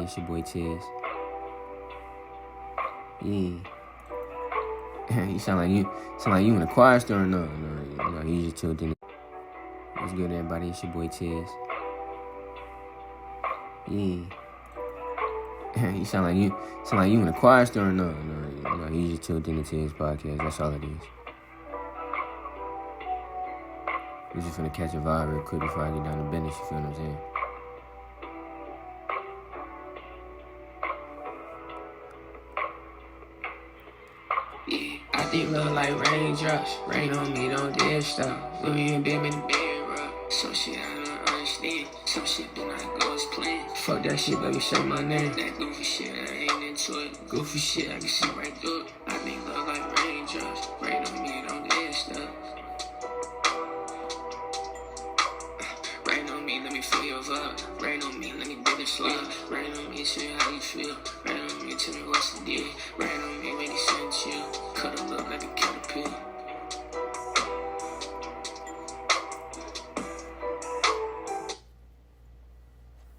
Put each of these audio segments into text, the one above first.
everybody? It's your boy Tez. Yeah. You sound like you in a choir store. No, you just tuned in. What's good, everybody? It's your boy Tez. Yeah. You sound like you in a choir store. No, you just tuned in to TezPodcast. That's all it is. We're just gonna catch a vibe real quick before I get down to business. You feel what I'm saying? I think love like raindrops. Rain on me, don't dare stop. When me and Bim in the bed rock. Some shit I don't understand. Some shit do not go as planned. Fuck that shit, baby, say my name. That goofy shit, I ain't into it. Goofy shit, I can see right through it. I think love like raindrops. Rain on me, don't dare stop. Rain on me, let me feel your vibe. Rain on me, let me dig a slide. Rain on me, say how you feel. Rain on me, tell me what's the deal. Rain on me, make it sense you. Cuddle up like a caterpillar.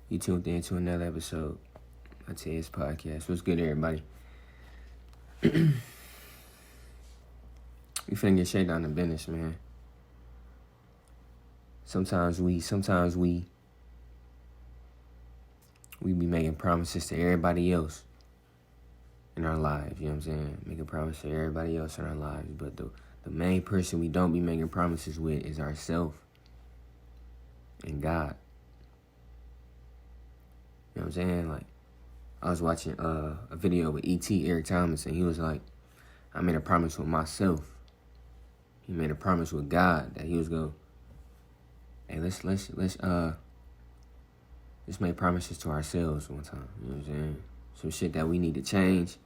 You tuned in to another episode of TezPodcast. What's good, everybody? We finna get straight down to business, man. Sometimes we be making promises to everybody else in our lives, you know what I'm saying? Making promises to everybody else in our lives, but the main person we don't be making promises with is ourselves and God. You know what I'm saying? Like, I was watching a video with Ep.18, Eric Thomas, and he was like, I made a promise with myself. He made a promise with God that he was going, hey, let's make promises to ourselves one time. You know what I'm saying? Some shit that we need to change,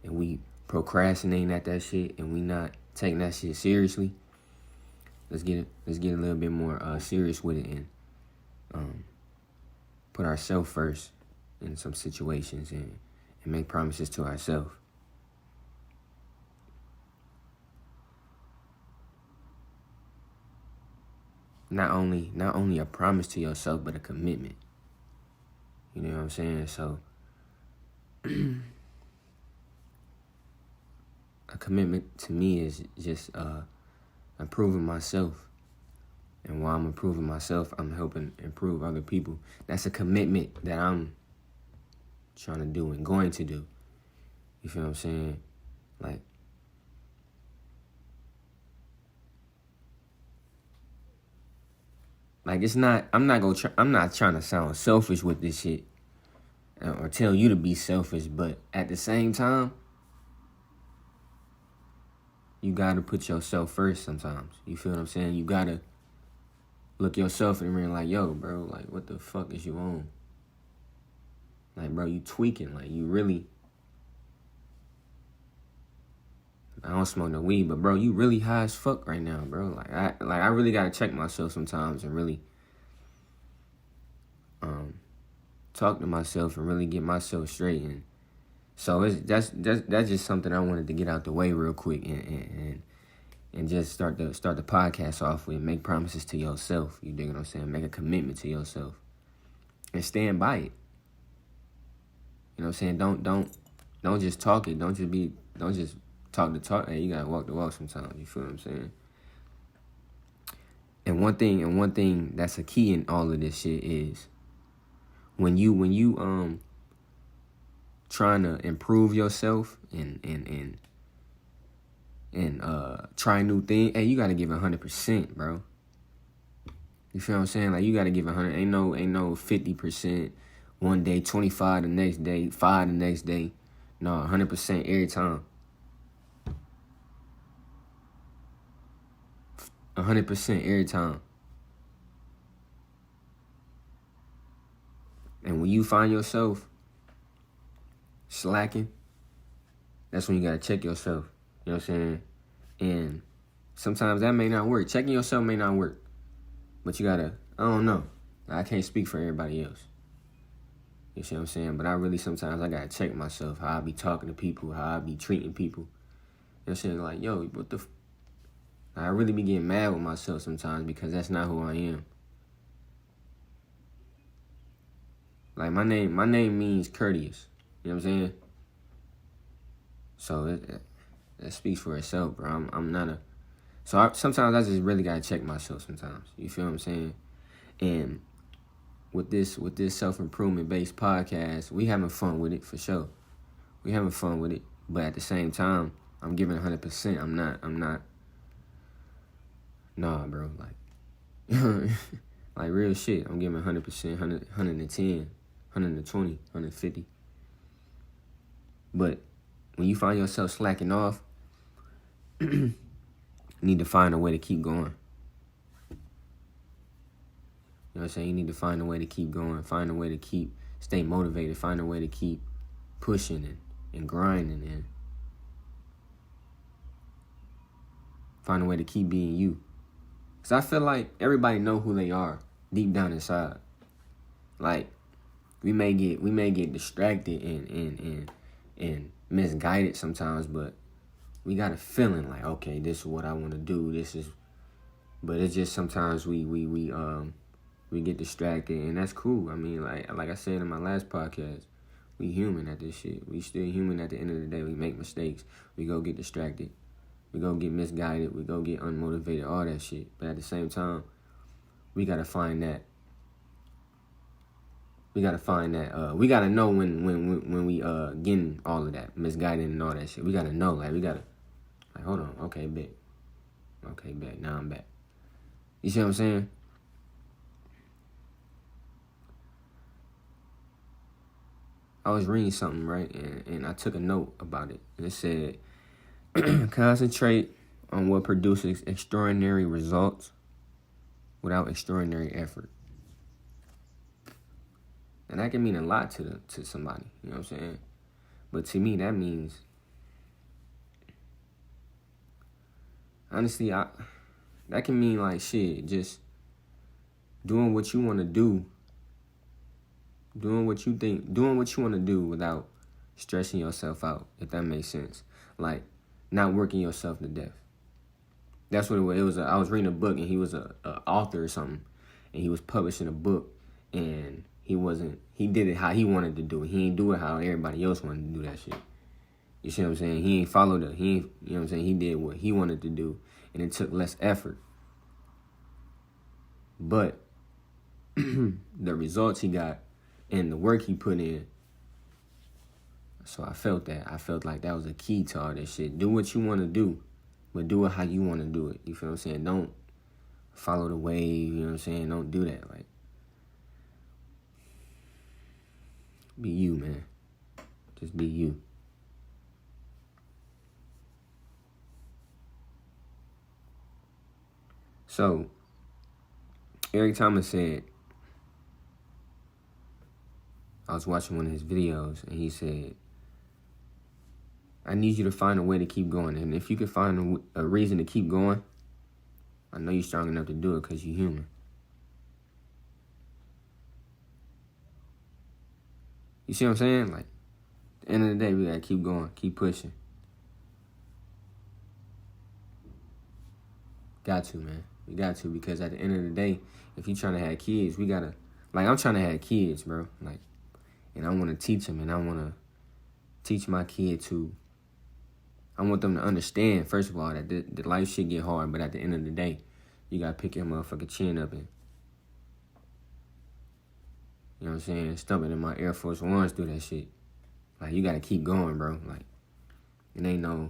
and we procrastinating at that shit, and we not taking that shit seriously. Let's get a little bit more serious with it and put ourselves first in some situations and make promises to ourselves. Not only a promise to yourself, but a commitment. You know what I'm saying? So a commitment to me is just improving myself. And while I'm improving myself, I'm helping improve other people. That's a commitment that I'm trying to do and going to do. You feel what I'm saying? Like it's not. I'm not trying to sound selfish with this shit, or tell you to be selfish. But at the same time, you gotta put yourself first. Sometimes you feel what I'm saying. You gotta look yourself in the mirror like, yo, bro, like what the fuck is you on? Like, bro, you tweaking. Like you really. I don't smoke no weed, but bro, you really high as fuck right now, bro. Like I really gotta check myself sometimes and really talk to myself and really get myself straight. And so that's just something I wanted to get out the way real quick and just start the podcast off with. Make promises to yourself. You dig what I'm saying? Make a commitment to yourself and stand by it. You know what I'm saying? Don't just talk it. Don't just talk the talk. Hey, you gotta walk the walk sometimes. You feel what I'm saying? And one thing that's a key in all of this shit is when you trying to improve yourself and try new things. Hey, you gotta give 100%, bro. You feel what I'm saying? Like you gotta give 100. Ain't no 50% one day, 25 the next day, 5 the next day. No, 100% every time. 100% every time. And when you find yourself slacking, that's when you gotta check yourself. You know what I'm saying? And sometimes that may not work. Checking yourself may not work. But you gotta, I don't know. I can't speak for everybody else. You see what I'm saying? But sometimes I gotta check myself, how I be talking to people, how I be treating people. You know what I'm saying? Like, yo, what the I really be getting mad with myself sometimes because that's not who I am. Like, my name means courteous. You know what I'm saying? So that speaks for itself, bro. I'm not a... So sometimes I just really gotta check myself sometimes. You feel what I'm saying? And with this self-improvement based podcast, we having fun with it for sure. We having fun with it. But at the same time, I'm giving 100%. I'm not... Nah, bro. Like, like real shit. I'm giving 100%, 100, 110, 120, 150. But when you find yourself slacking off, you need to find a way to keep going. You know what I'm saying? You need to find a way to keep going. Find a way to stay motivated. Find a way to keep pushing and grinding and find a way to keep being you. Because I feel like everybody know who they are deep down inside. Like, we may get distracted and misguided sometimes, but we got a feeling like, okay, this is what I want to do. But it's just sometimes we get distracted, and that's cool. I mean, like I said in my last podcast, we human at this shit. We still human at the end of the day. We make mistakes. We go get distracted. We go get misguided. We go get unmotivated, all that shit. But at the same time, we gotta find that. We gotta know when we getting all of that misguided and all that shit. We gotta know. Like, hold on. Okay, bet. Now I'm back. You see what I'm saying? I was reading something, right? And I took a note about it. And it said, concentrate on what produces extraordinary results without extraordinary effort. And that can mean a lot to somebody, you know what I'm saying? But to me, that means, honestly, that can mean like shit, just doing what you want to do, doing what you want to do without stressing yourself out, if that makes sense. Like, not working yourself to death. That's what it was. I was reading a book, and he was a author or something, and he was publishing a book, and he did it how he wanted to do it. He ain't do it how everybody else wanted to do that shit. You see what I'm saying? He ain't followed it. You know what I'm saying? He did what he wanted to do, and it took less effort. But the results he got and the work he put in, so I felt that. I felt like that was a key to all this shit. Do what you want to do, but do it how you want to do it. You feel what I'm saying? Don't follow the wave, you know what I'm saying? Don't do that. Like, be you, man. Just be you. So, Eric Thomas said, I was watching one of his videos, and he said, I need you to find a way to keep going. And if you can find a reason to keep going, I know you're strong enough to do it because you're human. You see what I'm saying? Like, at the end of the day, we got to keep going, keep pushing. Got to, man. We got to, because at the end of the day, if you're trying to have kids, we got to, like, I'm trying to have kids, bro. Like, and I want to teach them, and I want to teach my kid to, I want them to understand, first of all, that the life shit get hard, but at the end of the day, you got to pick your motherfucking chin up and, you know what I'm saying, stumping in my Air Force Ones through that shit. Like, you got to keep going, bro. Like, it ain't no,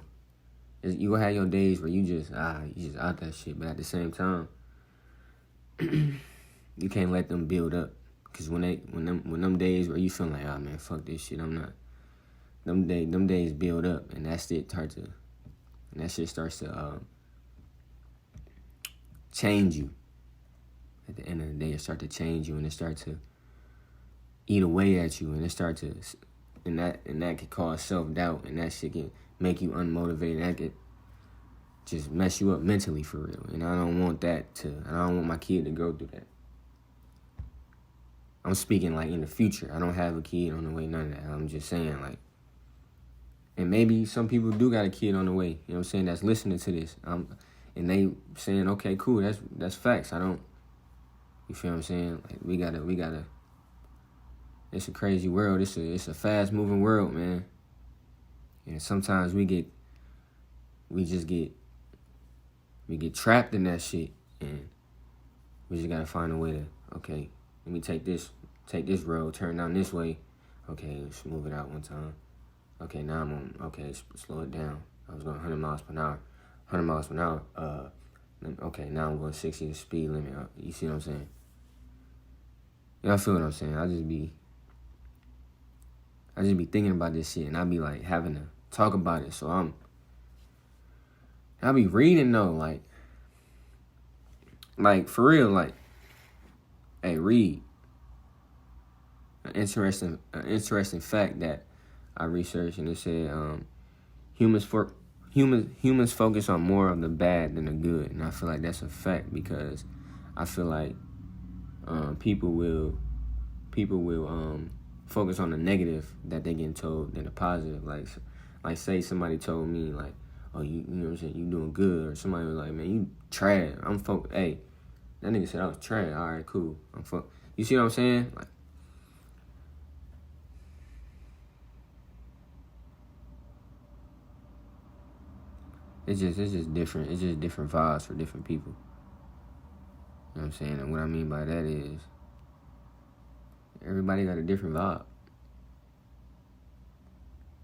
you gonna have your days where you just out that shit, but at the same time, you can't let them build up. Cause when them days where you feel like, man, fuck this shit, I'm not. Them days build up, and that shit starts to change you. At the end of the day, it starts to change you, and it starts to eat away at you, and it starts to, and that can cause self-doubt, and that shit can make you unmotivated. That could just mess you up mentally for real. And I don't want I don't want my kid to go through that. I'm speaking like in the future. I don't have a kid on the way, none of that. I'm just saying, like, and maybe some people do got a kid on the way, you know what I'm saying, that's listening to this. And they saying, okay, cool, that's facts. You feel what I'm saying? Like, we gotta it's a crazy world. It's a fast moving world, man. And sometimes we get trapped in that shit, and we just gotta find a way to, okay, let me take this road, turn down this way. Okay, let's move it out one time. Okay, now slow it down. I was going 100 miles per hour. Okay, now I'm going 60 the speed limit. You see what I'm saying? Y'all feel what I'm saying? I just be thinking about this shit, and I be like having to talk about it. So I be reading though, like for real, like, hey, read. An interesting fact that I researched, and it said humans focus on more of the bad than the good, and I feel like that's a fact, because I feel like people will focus on the negative that they getting told than the positive. Like say somebody told me like, oh, you know what I'm saying, you doing good, or somebody was like, man, you trash. Hey, that nigga said I was trash. All right, cool. You see what I'm saying? Like, it's just different. It's just different vibes for different people. You know what I'm saying? And what I mean by that is everybody got a different vibe.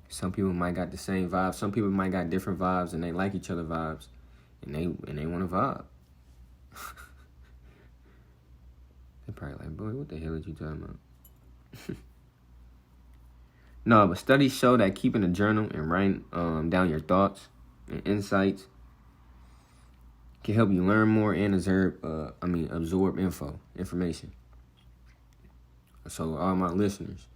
Some people might got the same vibe. Some people might got different vibes, and they like each other vibes, and they want to vibe. They probably like, boy, what the hell are you talking about? No, but studies show that keeping a journal and writing down your thoughts and insights can help you learn more and absorb information. So all my listeners,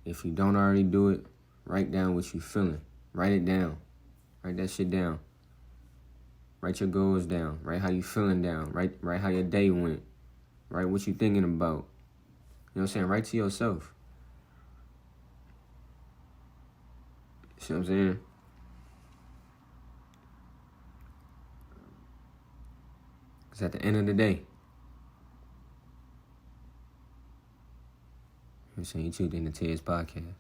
if you don't already do it, write down what you feeling. Write it down. Write that shit down. Write your goals down. Write how you feeling down. Write how your day went. Write what you thinking about. You know what I'm saying? Write to yourself. See what I'm saying? Because at the end of the day, I'm saying, you tuned in to TezPodcast.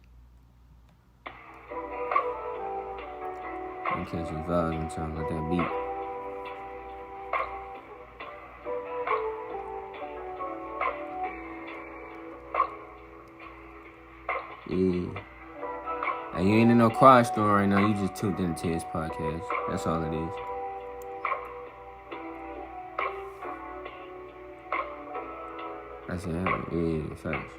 You catch some vibes and talking about that beat. Yeah. Hey, you ain't in no quiet storm right now. You just tuned in to TezPodcast. That's all it is. That's it. Yeah, facts.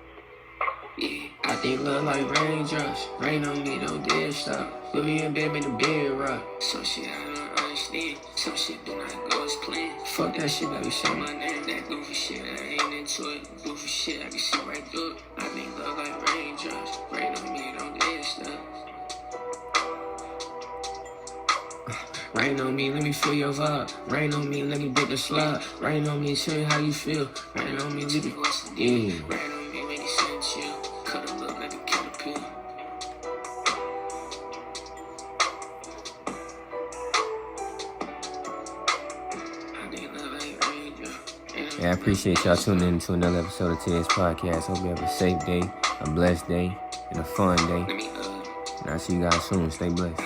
Yeah, I think love like raindrops. Rain on me, don't dare stop. Put me in bed, make the bed rock. Some shit I don't understand. Some shit do not go as planned. Fuck that shit, baby, say my name. That goofy shit, I ain't into it. Goofy shit, I can see right through it. I think love like raindrops. Rain on me, don't dare stop. Rain on me, let me feel your vibe. Rain on me, let me break the slide. Rain on me, tell me how you feel. Rain on me, leave it what's the deal. Rain on me, make it sound chill. Cut it look like a caterpillar. Yeah, I appreciate y'all tuning in to another episode of TezPodcast. Hope you have a safe day, a blessed day, and a fun day. And I'll see you guys soon. Stay blessed.